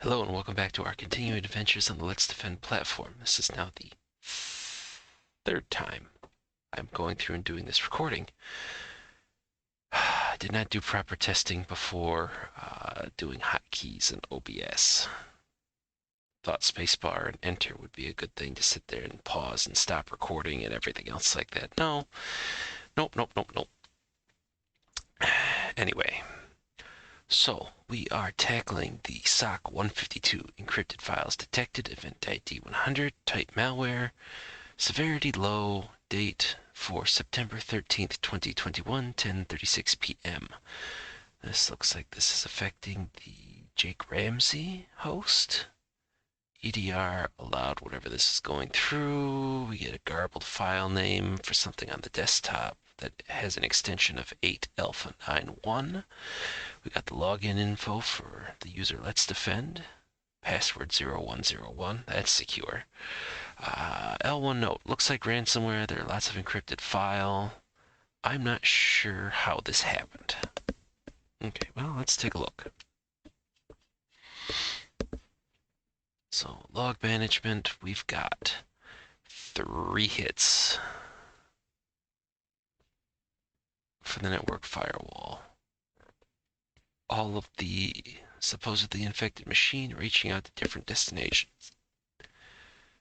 Hello and welcome back to our continuing adventures on the LetsDefend platform. This is now the third time I'm going through and doing this recording. I did not do proper testing before doing hotkeys in OBS. Thought spacebar and enter would be a good thing to sit there and pause and stop recording and everything else like that. No. Nope. Anyway. So, we are tackling the SOC152 encrypted files detected, EventID 100, type malware, severity low, date for September 13th, 2021, 10:36 p.m. This looks like this is affecting the JackRamsey host. EDR allowed whatever this is going through. We get a garbled file name for something on the desktop that has an extension of 8alpha91. We got the login info for the user LetsDefend. Password 0101. That's secure. L1 note. Looks like ransomware. There are lots of encrypted file. I'm not sure how this happened. Okay, well, let's take a look. So, log management, we've got 3 hits for the network firewall. All of the supposedly infected machine reaching out to different destinations.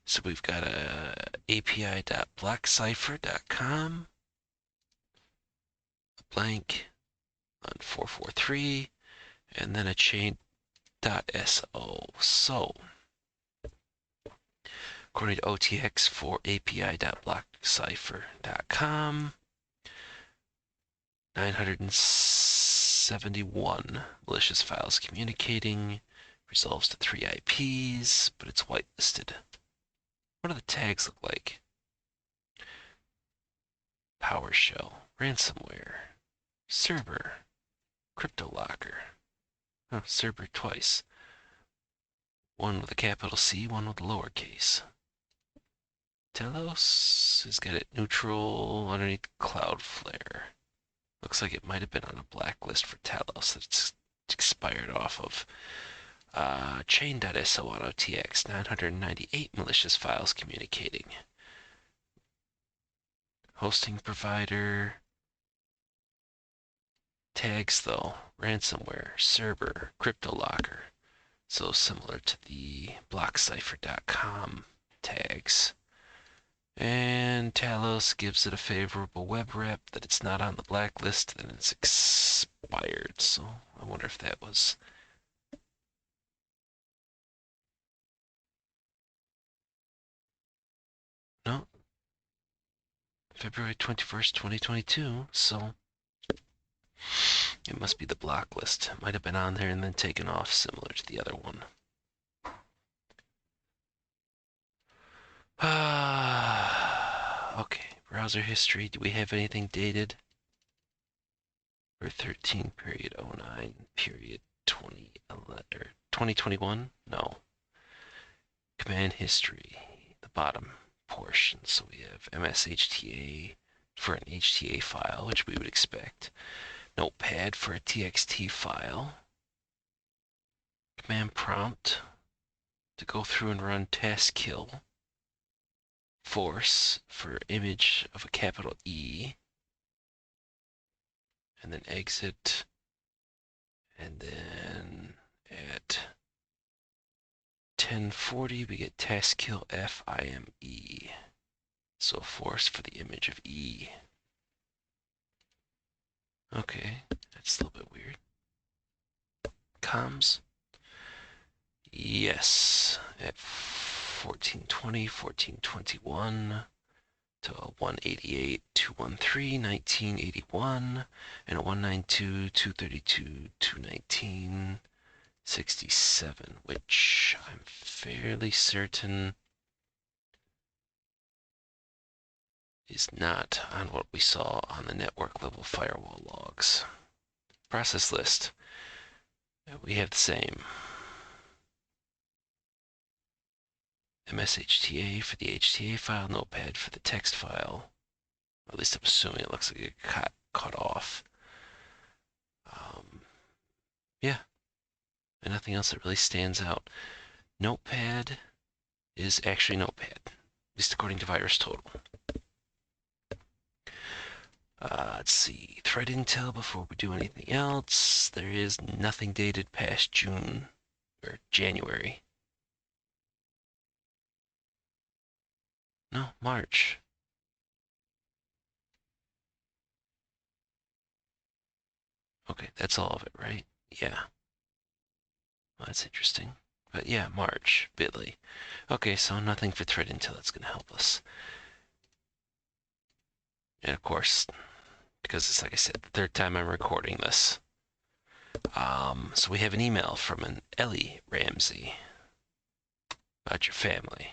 So we've got a api.blockcipher.com, a blank on 443, and then a chain.so. So, according to OTX for api.blockcipher.com, 971 malicious files communicating, resolves to 3 IPs, but it's whitelisted. What do the tags look like? PowerShell, ransomware, Cerber, CryptoLocker. Oh, Cerber twice. One with a capital C, one with a lowercase. Telos has got it neutral underneath Cloudflare. Looks like it might have been on a blacklist for Telos that it's expired off of. Chain.so on OTX, 998 malicious files communicating. Hosting provider. Tags though, ransomware, Cerber, CryptoLocker. So similar to the blockcipher.com tags. And Talos gives it a favorable web rep that it's not on the blacklist and it's expired. So I wonder if that was... No. February 21st, 2022. So it must be the blacklist. It might have been on there and then taken off, similar to the other one. Okay, browser history. Do we have anything dated? For 13 period 09 period 2011 or 2021? No. Command history, the bottom portion. So we have MSHTA for an HTA file, which we would expect. Notepad for a TXT file. Command prompt to go through and run task kill. Force for image of a capital E. And then exit. And then at 1040 we get task kill FIME. So force for the image of E. Okay, that's a little bit weird. Comms. Yes, at 1420, 1421 to a 188, 213, 1981, and a 192, 232, 219, 67, which I'm fairly certain is not on what we saw on the network level firewall logs. Process list. We have the same. MSHTA for the HTA file, Notepad for the text file. Or at least I'm assuming it looks like it got cut off. Yeah. And nothing else that really stands out. Notepad is actually Notepad, at least according to VirusTotal. Let's see, threat intel before we do anything else. There is nothing dated past June or January. No, March. Okay, that's all of it, right? Yeah. Well, that's interesting. But yeah, March, bitly. Okay, so nothing for threat intel that's going to help us. And of course, because it's like I said, the third time I'm recording this. So we have an email from an Ellie Ramsey about your family.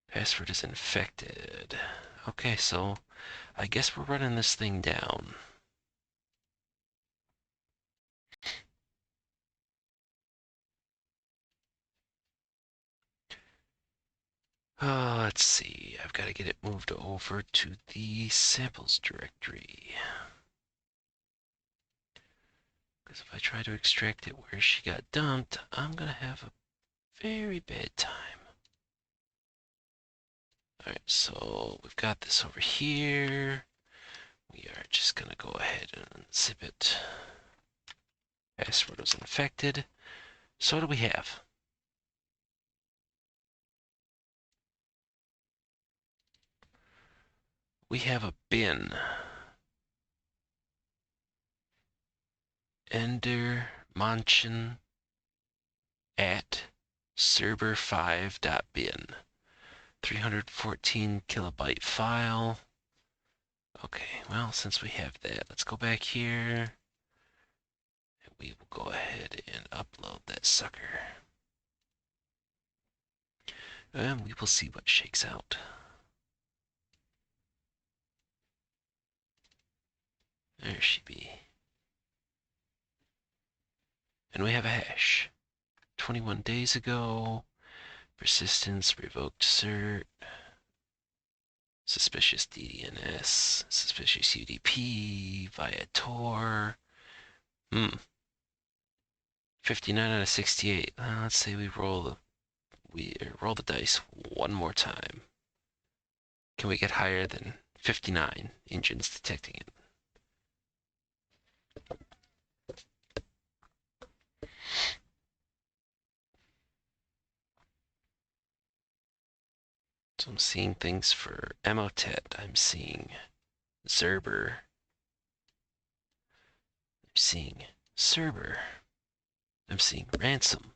Password is infected. Okay, so I guess we're running this thing down. Let's see. I've got to get it moved over to the samples directory. Because if I try to extract it where she got dumped, I'm going to have a very bad time. Alright, so we've got this over here. We are just going to go ahead and unzip it. Password was infected. So what do we have? We have a bin. Ender Manchen at server5.bin. 314 kilobyte file. Okay, well, since we have that, let's go back here. And we will go ahead and upload that sucker. And we will see what shakes out. There she be. And we have a hash. 21 days ago. Persistence, revoked cert. Suspicious DDNS. Suspicious UDP. Via Tor. 59 out of 68. Let's say we roll the dice one more time. Can we get higher than 59 engines detecting it? So I'm seeing things for Emotet. I'm seeing Zerber. I'm seeing Cerber. I'm seeing Ransom.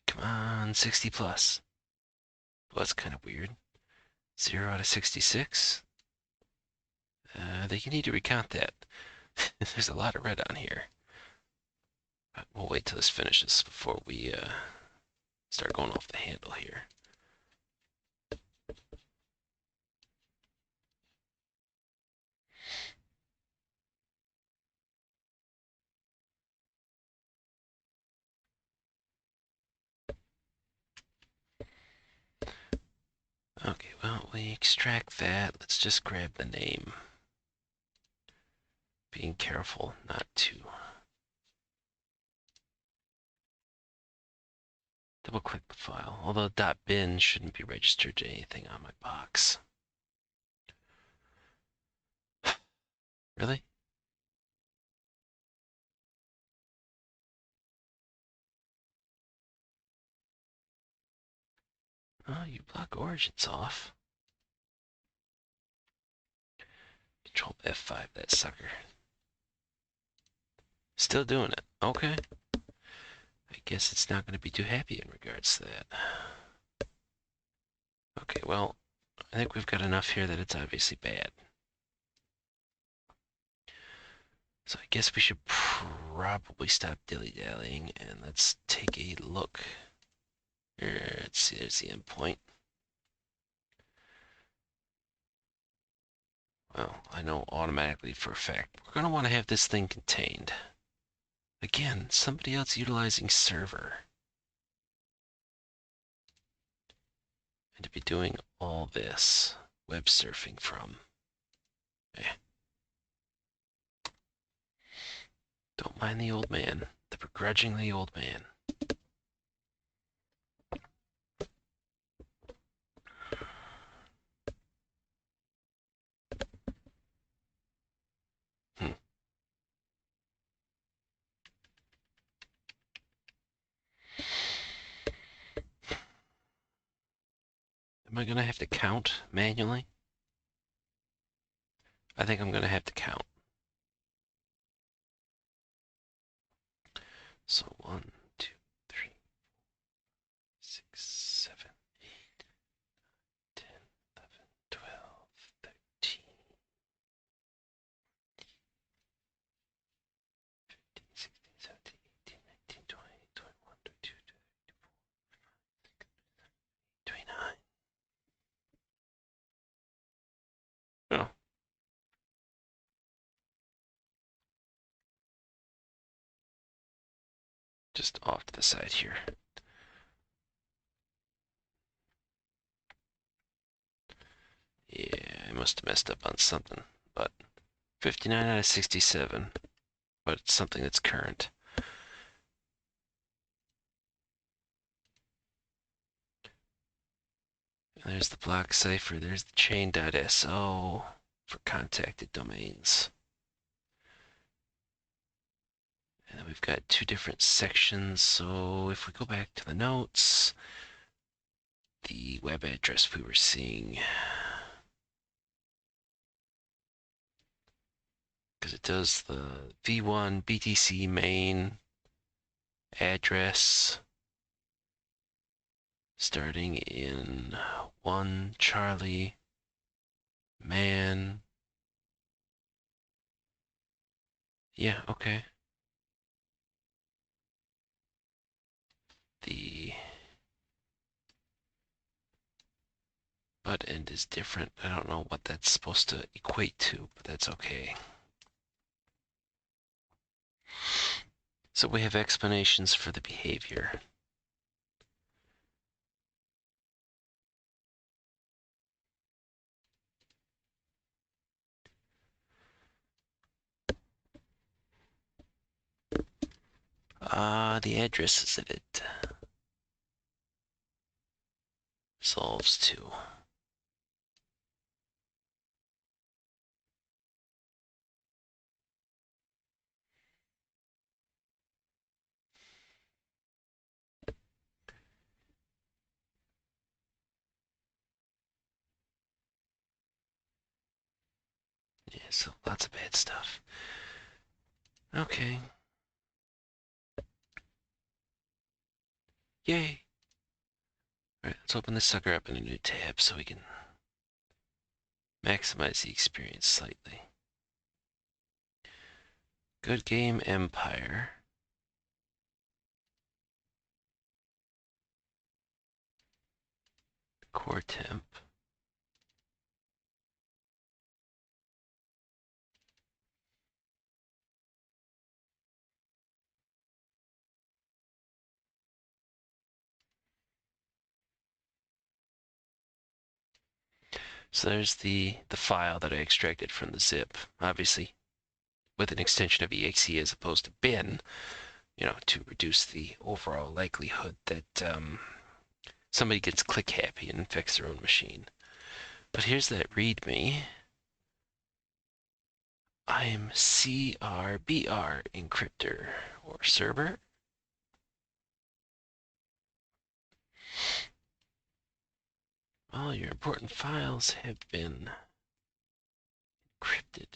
Come on, 60 plus. Well, that's kind of weird. 0 out of 66. You need to recount that. There's a lot of red on here. But we'll wait till this finishes before we start going off the handle here. Okay, well, we extract that. Let's just grab the name. Being careful not to double click the file, although .bin shouldn't be registered to anything on my box. Really? Oh, you block origins off. Control F5, that sucker. Still doing it. Okay. I guess it's not going to be too happy in regards to that. Okay, well, I think we've got enough here that it's obviously bad. So I guess we should probably stop dilly-dallying and let's take a look. Here, let's see, there's the endpoint. Well, I know automatically for a fact we're going to want to have this thing contained. Again, somebody else utilizing server. and to be doing all this web surfing from. Don't mind the old man, the begrudgingly old man. Am I going to have to count manually? I think I'm going to have to count. So 1, 2, 3, 6, 7, 8, 10, 11, 12, 13, 15, 16, 17, 18, 19, 20, 21, 22, 23, 24, 29. Oh. Just off to the side here. Yeah, I must have messed up on something, but 59 out of 67, but it's something that's current. There's the block cipher, there's the chain.so for contacted domains. And then we've got two different sections, so if we go back to the notes, the web address we were seeing, because it does the v1 BTC main address starting in 1 Charlie man. Yeah, okay. The butt end is different. I don't know what that's supposed to equate to, but that's okay. So we have explanations for the behavior. The addresses that it solves to. Yeah, so lots of bad stuff. Okay. Yay. All right, let's open this sucker up in a new tab so we can maximize the experience slightly. Good game Empire. Core temp. So there's the file that I extracted from the zip, obviously with an extension of exe as opposed to bin, to reduce the overall likelihood that somebody gets click happy and infects their own machine. But here's that README. I'm CRBR encryptor or server. All your important files have been encrypted.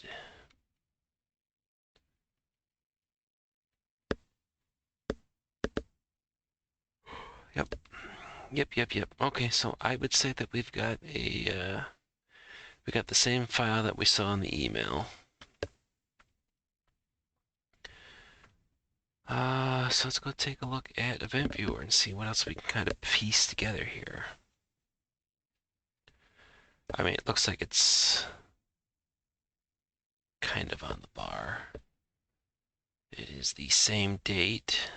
Yep. Okay, so I would say that we got the same file that we saw in the email. So let's go take a look at Event Viewer and see what else we can kind of piece together here. I mean, it looks like it's kind of on the bar. It is the same date.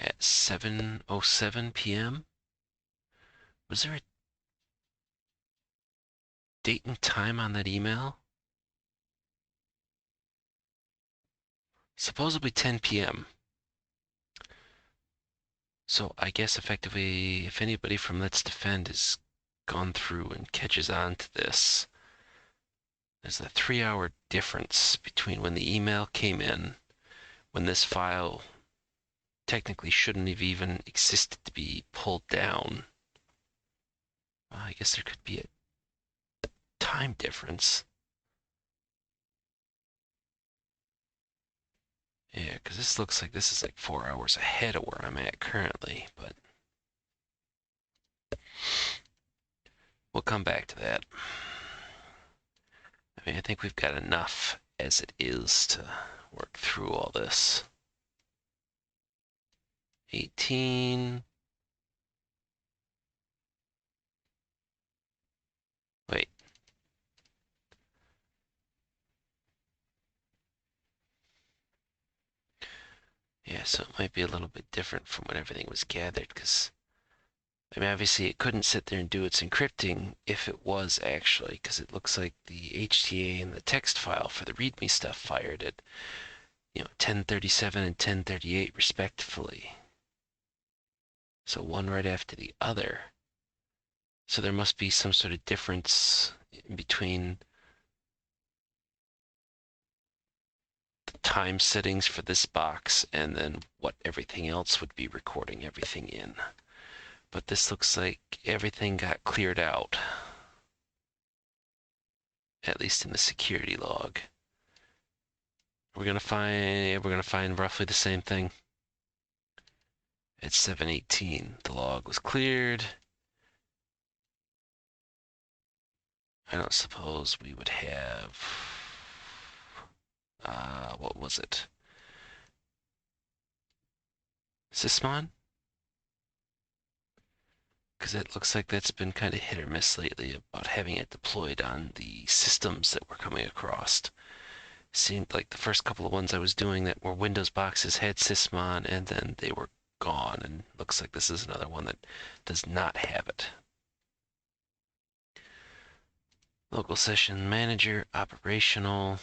at 7:07 p.m. Was there a date and time on that email? Supposedly 10 p.m. So I guess effectively, if anybody from LetsDefend has gone through and catches on to this, there's a 3-hour difference between when the email came in, when this file technically shouldn't have even existed to be pulled down. I guess there could be a time difference. Yeah, because this looks like this is like 4 hours ahead of where I'm at currently, but we'll come back to that. I mean, I think we've got enough as it is to work through all this. 18. Wait. Yeah, so it might be a little bit different from when everything was gathered, because, I mean, obviously it couldn't sit there and do its encrypting if it was actually, because it looks like the HTA and the text file for the README stuff fired at, 1037 and 1038 respectively. So one right after the other. So there must be some sort of difference in between the time settings for this box and then what everything else would be recording everything in. But this looks like everything got cleared out, at least in the security log. We're gonna find roughly the same thing. At 7:18, the log was cleared. I don't suppose we would have, what was it? Sysmon? Because it looks like that's been kind of hit or miss lately about having it deployed on the systems that we're coming across. Seemed like the first couple of ones I was doing that were Windows boxes had Sysmon, and then they were gone, and looks like this is another one that does not have it. Local session manager, operational.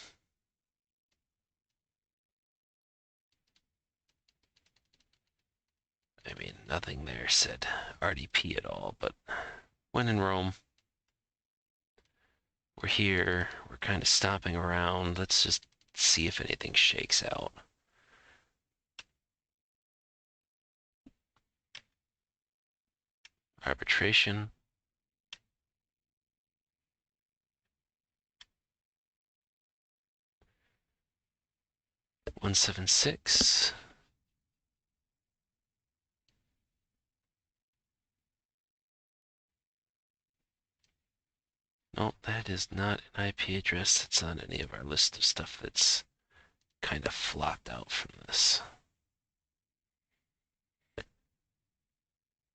I mean, nothing there said RDP at all, but when in Rome, we're here, we're kind of stomping around. Let's just see if anything shakes out. Arbitration. $176. No, that is not an IP address that's on any of our list of stuff that's kind of flopped out from this.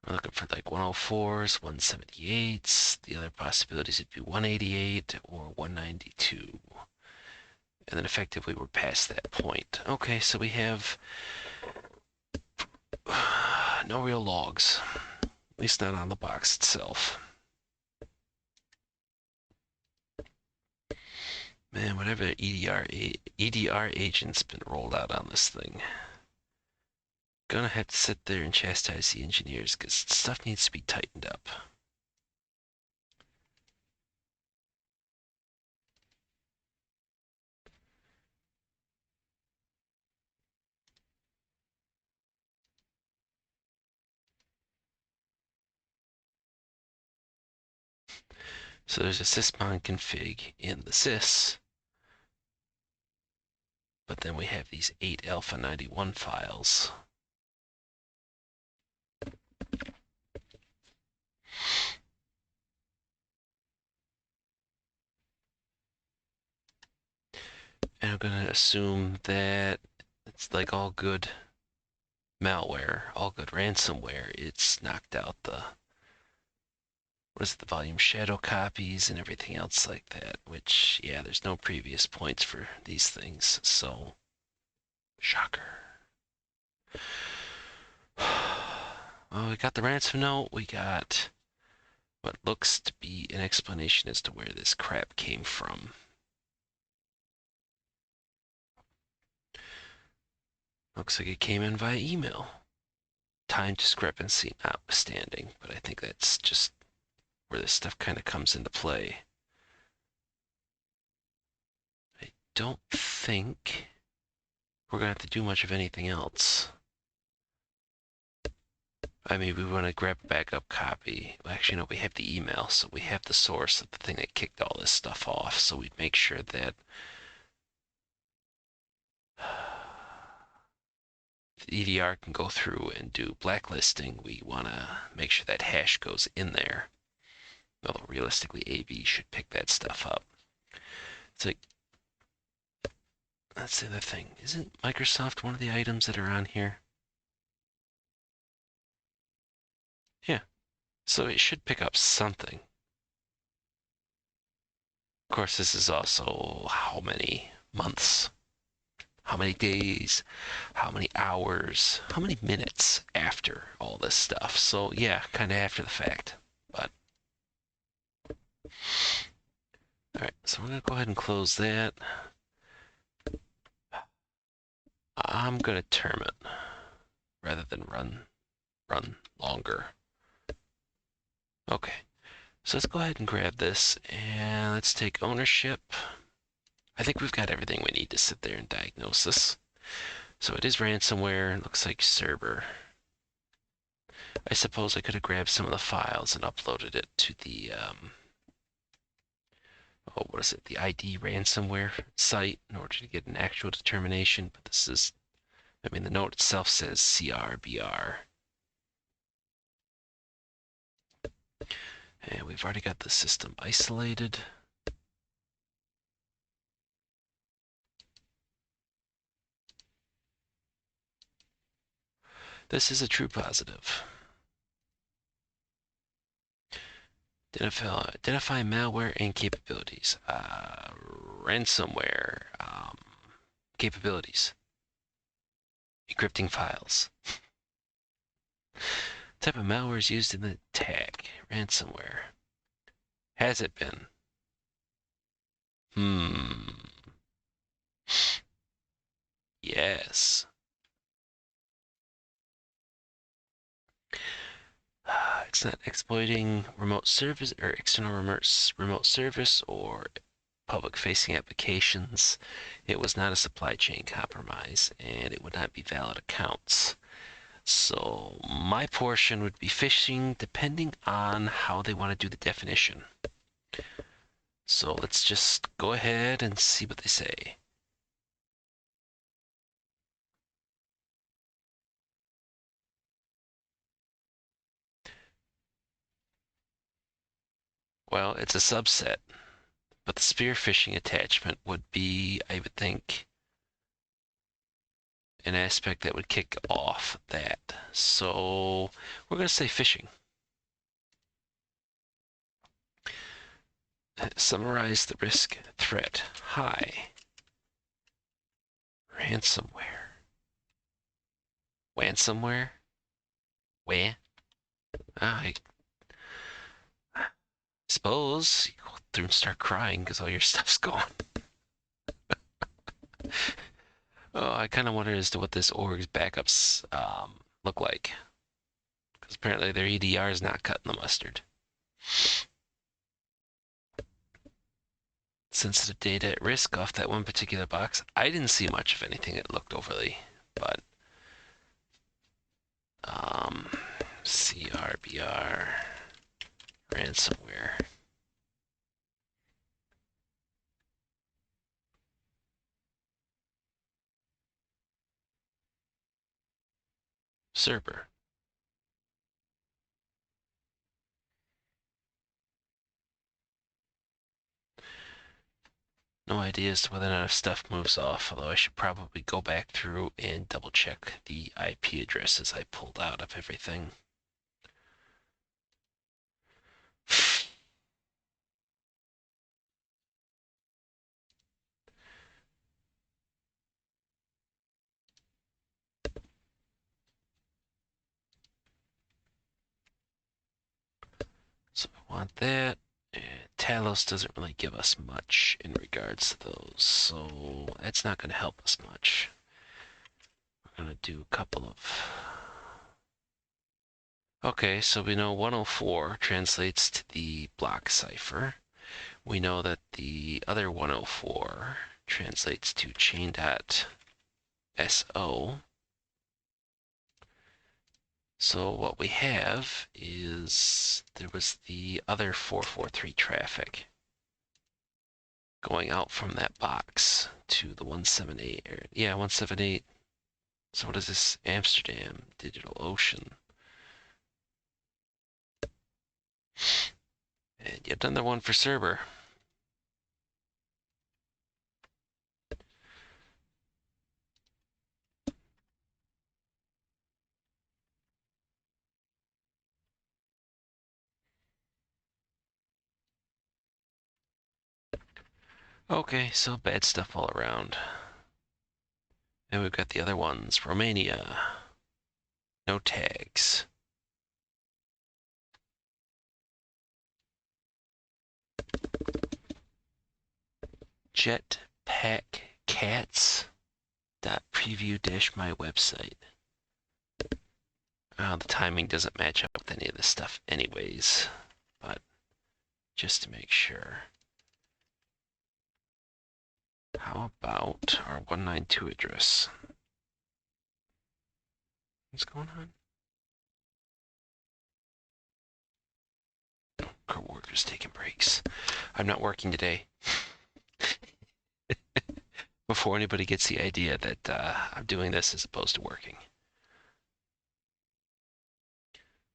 We're looking for like 104s, 178s. The other possibilities would be 188 or 192. And then effectively we're past that point. Okay, so we have no real logs, at least not on the box itself. Man, whatever EDR agent's been rolled out on this thing. Gonna have to sit there and chastise the engineers because stuff needs to be tightened up. So there's a sysmon config in the sys, but then we have these 8 alpha 91 files. And I'm gonna assume that it's like all good malware, all good ransomware. It's knocked out the the volume shadow copies and everything else like that, which, yeah, there's no previous points for these things, so shocker. well, we got the ransom note. We got what looks to be an explanation as to where this crap came from. Looks like it came in via email. Time discrepancy notwithstanding, but I think that's just where this stuff kind of comes into play. I don't think we're going to have to do much of anything else. I mean, we want to grab a backup copy. Well, actually, no, we have the email, so we have the source of the thing that kicked all this stuff off. So we'd make sure that the EDR can go through and do blacklisting. We want to make sure that hash goes in there. Although realistically, AV should pick that stuff up. It's like, that's the other thing. Isn't Microsoft one of the items that are on here? Yeah. So it should pick up something. Of course, this is also how many months, how many days, how many hours, how many minutes after all this stuff. So yeah, kind of after the fact. But all right, so I'm gonna go ahead and close that. I'm gonna term it rather than run longer. Okay, so let's go ahead and grab this and let's take ownership. I think we've got everything we need to sit there and diagnose this. So it is ransomware. It looks like server. I suppose I could have grabbed some of the files and uploaded it to the what is it? The ID ransomware site in order to get an actual determination. But this is, I mean, the note itself says CRBR. And we've already got the system isolated. This is a true positive. Identify malware and capabilities. Ransomware capabilities. Encrypting files. Type of malware is used in the attack. Ransomware. Has it been? Yes. It's not exploiting remote service or external remote service or public-facing applications. It was not a supply chain compromise, and it would not be valid accounts. So my portion would be phishing, depending on how they want to do the definition. So let's just go ahead and see what they say. Well, it's a subset, but the spear phishing attachment would be, I would think, an aspect that would kick off that. So we're going to say phishing. Summarize the risk threat. High. Ransomware. Ransomware? Where? I suppose you go through and start crying because all your stuff's gone. Oh, I kind of wonder as to what this org's backups look like. Because apparently their EDR is not cutting the mustard. Sensitive data at risk off that one particular box. I didn't see much of anything that looked overly, but CRBR ransomware. Server. No idea as to whether or not stuff moves off, although I should probably go back through and double check the IP addresses I pulled out of everything. So we want that. And Talos doesn't really give us much in regards to those, so that's not going to help us much. We're going to do a couple of... Okay, so we know 104 translates to the block cipher. We know that the other 104 translates to chain.so. So what we have is there was the other 443 traffic going out from that box to the 178. Yeah, 178. So what is this? Amsterdam, DigitalOcean. And yet another one for Cerber. Okay, so bad stuff all around. And we've got the other ones. Romania. No tags. Jetpack cats. .preview-my website. The timing doesn't match up with any of this stuff anyways, but just to make sure. How about our 192 address? What's going on? Co-workers taking breaks. I'm not working today. Before anybody gets the idea that I'm doing this as opposed to working.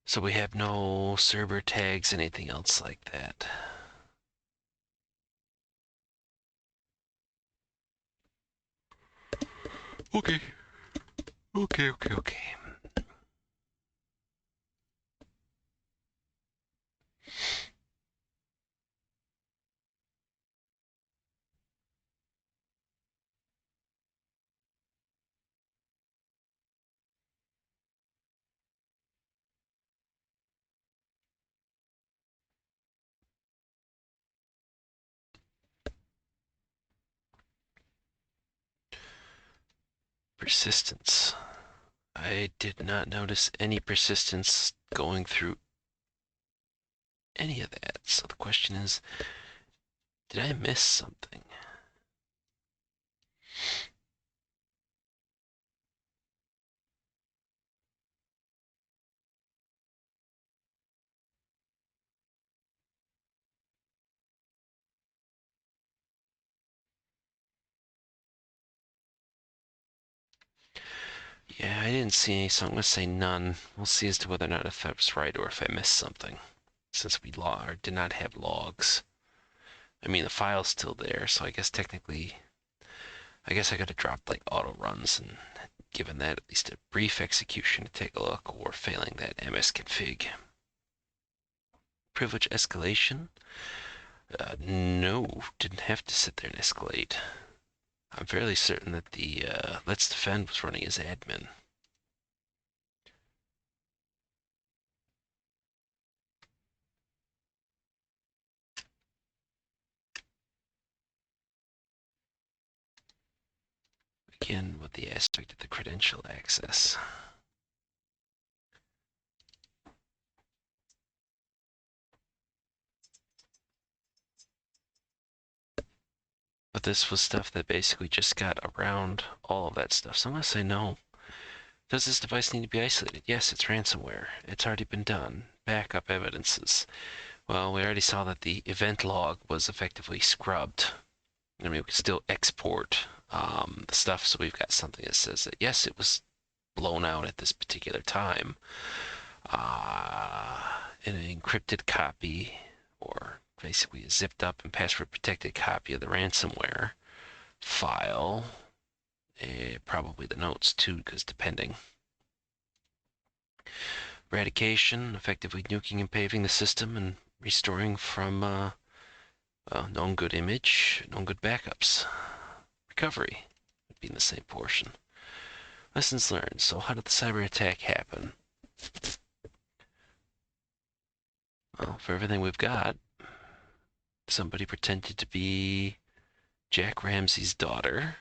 So we have no server tags, anything else like that. Okay. Okay. Persistence. I did not notice any persistence going through any of that. So the question is, did I miss something? Yeah, I didn't see any, so I'm going to say none. We'll see as to whether or not if I was right or if I missed something, since we did not have logs. I mean, the file's still there, so I guess technically, I guess I could have dropped like auto runs and given that at least a brief execution to take a look, or failing that msconfig. Privilege escalation? No, didn't have to sit there and escalate. I'm fairly certain that the LetsDefend was running as admin. Again, with the aspect of the credential access. But this was stuff that basically just got around all of that stuff. So I'm going to say no. Does this device need to be isolated? Yes, it's ransomware. It's already been done. Backup evidences. Well, we already saw that the event log was effectively scrubbed. I mean, we can still export the stuff, so we've got something that says that, yes, it was blown out at this particular time. In an encrypted copy, or basically a zipped up and password protected copy of the ransomware file. Probably the notes too, because depending. Eradication, effectively nuking and paving the system and restoring from known good image, known good backups. Recovery would be in the same portion. Lessons learned. So how did the cyber attack happen? Well, for everything we've got, somebody pretended to be JackRamsey's daughter,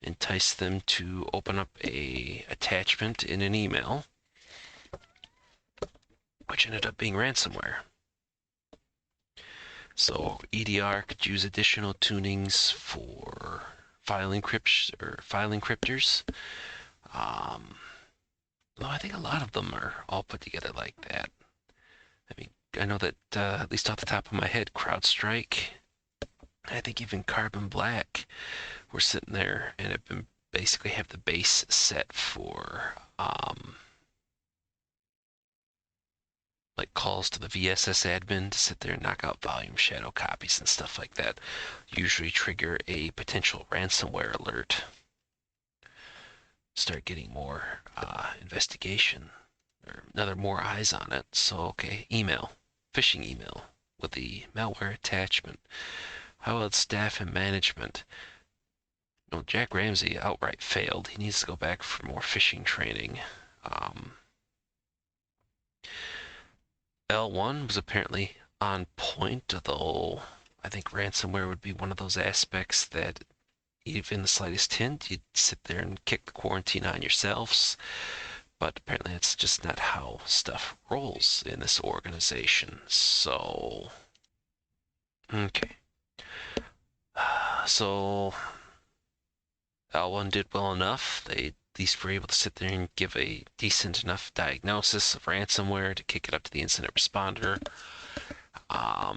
enticed them to open up a attachment in an email, which ended up being ransomware. So EDR could use additional tunings for file encryptors. Though I think a lot of them are all put together like that. I mean, I know that at least off the top of my head, CrowdStrike, I think even Carbon Black were sitting there and have been basically have the base set for like calls to the VSS admin to sit there and knock out volume shadow copies and stuff like that. Usually trigger a potential ransomware alert. Start getting more investigation or more eyes on it. So, okay, phishing email with the malware attachment. How about staff and management? No, JackRamsey outright failed. He needs to go back for more phishing training. L1 was apparently on point, though I think ransomware would be one of those aspects that even the slightest hint, you'd sit there and kick the quarantine on yourselves. But apparently that's just not how stuff rolls in this organization. So, okay. So, L1 did well enough. They at least were able to sit there and give a decent enough diagnosis of ransomware to kick it up to the incident responder. I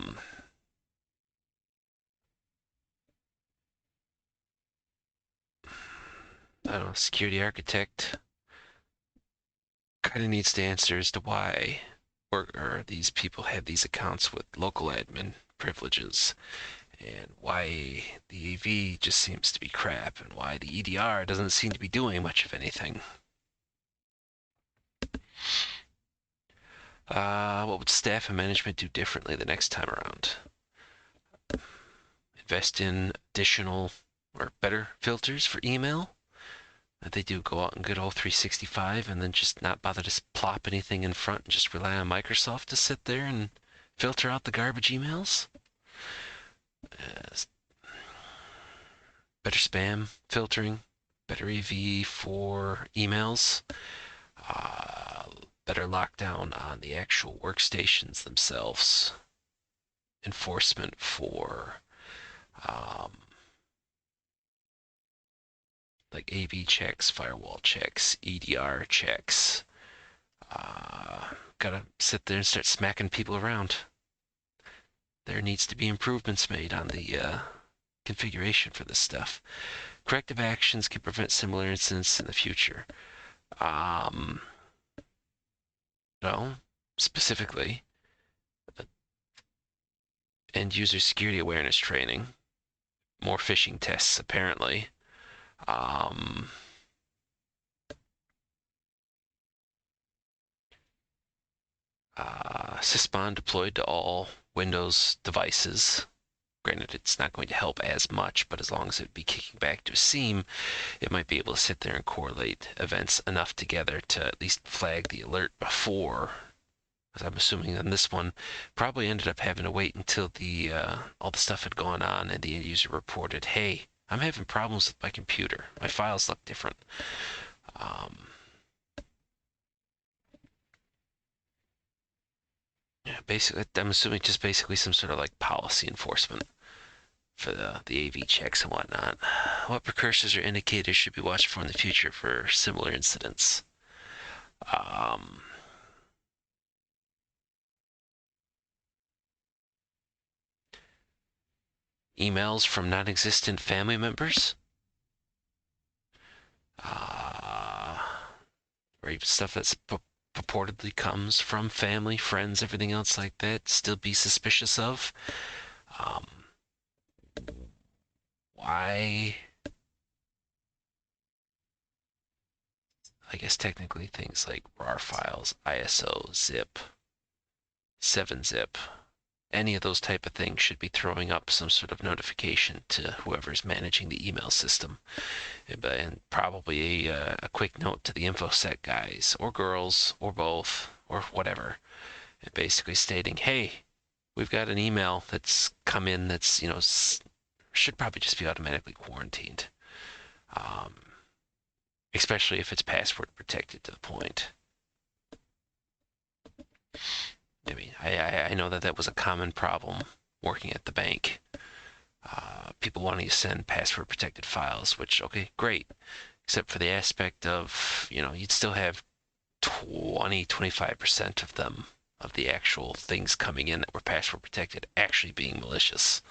don't know, security architect kind of needs to answer as to why or these people have these accounts with local admin privileges and why the AV just seems to be crap and why the EDR doesn't seem to be doing much of anything. What would staff and management do differently the next time around? Invest in additional or better filters for email? That they do go out and get all 365 and then just not bother to plop anything in front and just rely on Microsoft to sit there and filter out the garbage emails? Better spam filtering, better EV for emails, better lockdown on the actual workstations themselves, enforcement for like AV checks, firewall checks, EDR checks. Gotta sit there and start smacking people around. There needs to be improvements made on the configuration for this stuff. Corrective actions can prevent similar incidents in the future. Well, specifically, end user security awareness training, more phishing tests apparently. Sysbond deployed to all Windows devices. Granted, it's not going to help as much, but as long as it'd be kicking back to a seam, it might be able to sit there and correlate events enough together to at least flag the alert before. Because I'm assuming on this one, probably ended up having to wait until the all the stuff had gone on and the end user reported, "Hey, I'm having problems with my computer. My files look different." Yeah, basically, I'm assuming just basically some sort of like policy enforcement for the AV checks and whatnot. What precursors or indicators should be watched for in the future for similar incidents? Emails from non-existent family members, or even stuff that's purportedly comes from family, friends, everything else like that. Still be suspicious of. Why? I guess technically things like RAR files, ISO, zip, 7-zip, any of those type of things should be throwing up some sort of notification to whoever's managing the email system. And probably a quick note to the InfoSec guys or girls or both or whatever. and basically stating, hey, we've got an email that's come in that's, should probably just be automatically quarantined. Especially if it's password protected to the point. I mean, I know that was a common problem working at the bank. People wanting to send password protected files, which, okay, great. Except for the aspect of, you'd still have 25% of them, of the actual things coming in that were password protected, actually being malicious.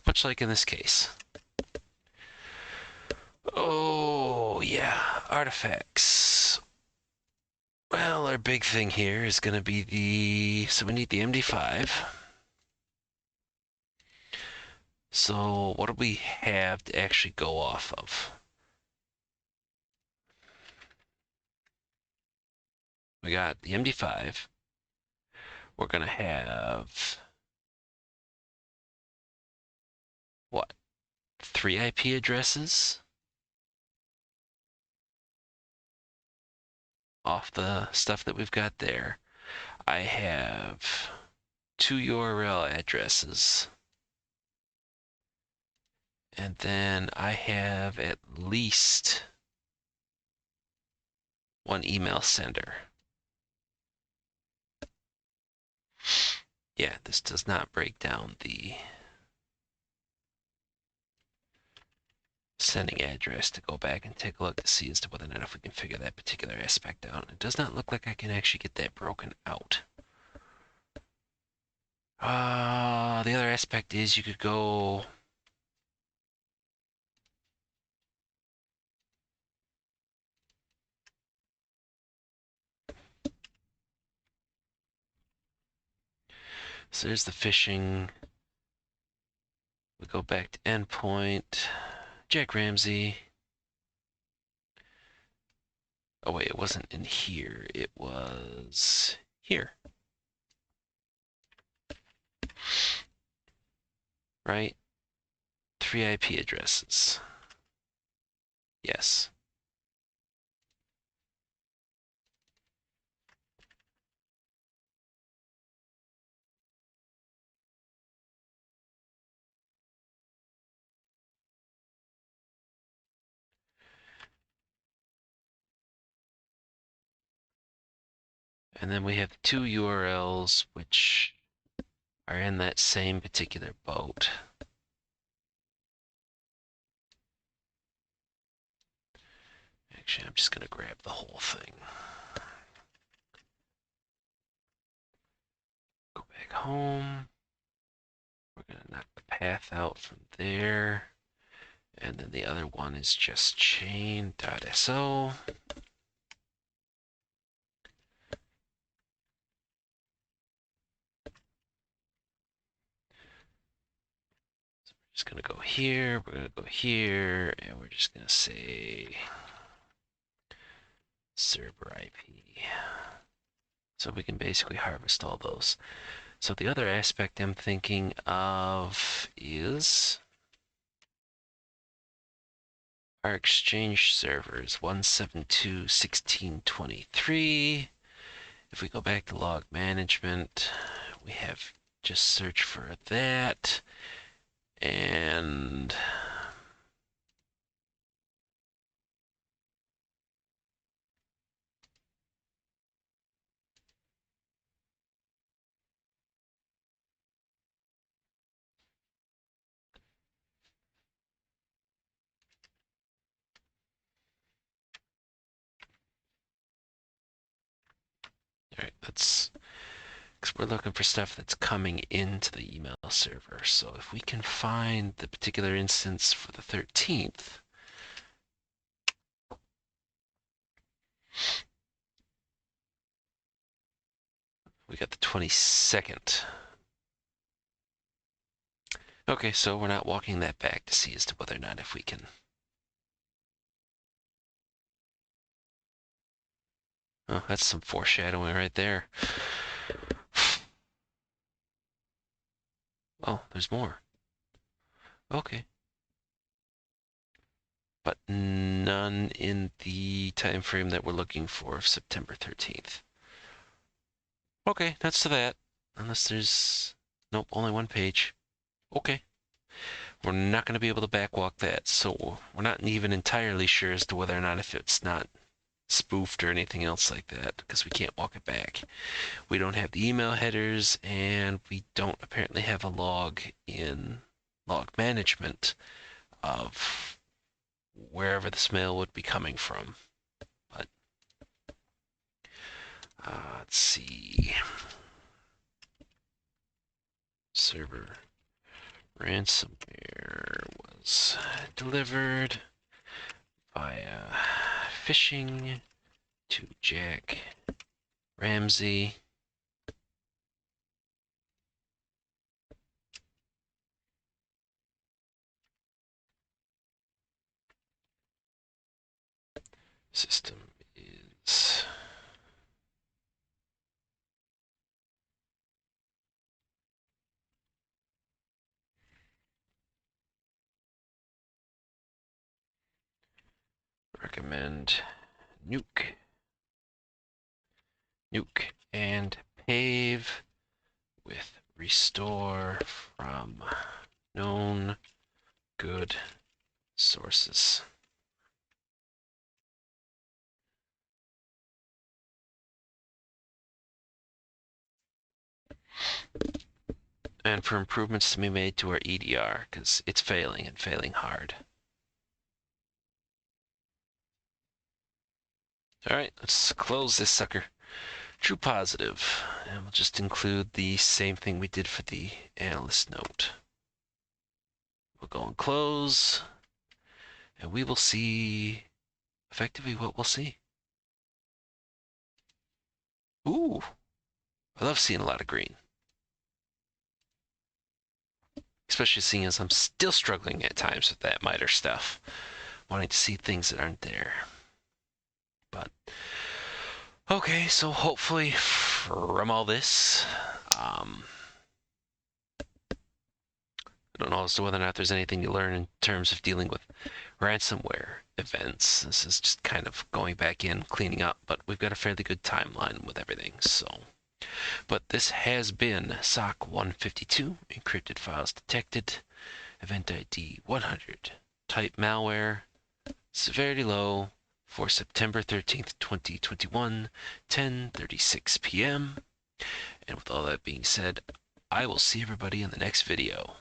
Much like in this case. Oh, yeah, artifacts. Well, our big thing here is going to be so we need the MD5. So what do we have to actually go off of? We got the MD5. We're going to have, what, 3 IP addresses off the stuff that we've got there. I have 2 URL addresses. And then I have at least 1 email sender. Yeah, this does not break down the sending address to go back and take a look to see as to whether or not if we can figure that particular aspect out. It does not look like I can actually get that broken out. The other aspect is you could go so there's the phishing. We go back to endpoint, JackRamsey. Oh wait, it wasn't in here, it was here. Right? 3 IP addresses. Yes. And then we have 2 URLs which are in that same particular boat. Actually, I'm just going to grab the whole thing. Go back home. We're going to knock the path out from there. And then the other one is just chain.so. Just going to go here, we're going to go here, and we're just going to say server IP. So we can basically harvest all those. So the other aspect I'm thinking of is our Exchange servers, 172.16.23. If we go back to log management, we have just search for that. And all right, that's because we're looking for stuff that's coming into the email server. So if we can find the particular instance for the 13th, we got the 22nd. Okay, so we're not walking that back to see as to whether or not if we can. Oh, that's some foreshadowing right there. Oh, there's more. Okay. But none in the time frame that we're looking for of September 13th. Okay, that's to that. Unless there's... Nope, only one page. Okay. We're not going to be able to backwalk that, so we're not even entirely sure as to whether or not if it's not spoofed or anything else like that, because we can't walk it back. We don't have the email headers, and we don't apparently have a log in log management of wherever this mail would be coming from. But let's see. Server ransomware was delivered via phishing to JackRamsey. System is recommend nuke and pave with restore from known good sources. And for improvements to be made to our EDR, because it's failing and failing hard. All right, let's close this sucker. True positive, and we'll just include the same thing we did for the analyst note. We'll go and close, and we will see effectively what we'll see. Ooh, I love seeing a lot of green. Especially seeing as I'm still struggling at times with that MITRE stuff. Wanting to see things that aren't there. But, okay, so hopefully from all this, I don't know as to whether or not there's anything you learn in terms of dealing with ransomware events. This is just kind of going back in, cleaning up, but we've got a fairly good timeline with everything, so. But this has been SOC152, Encrypted Files Detected, EventID 100, type malware, severity low, for September 13th, 2021, 10:36 p.m. And with all that being said, I will see everybody in the next video.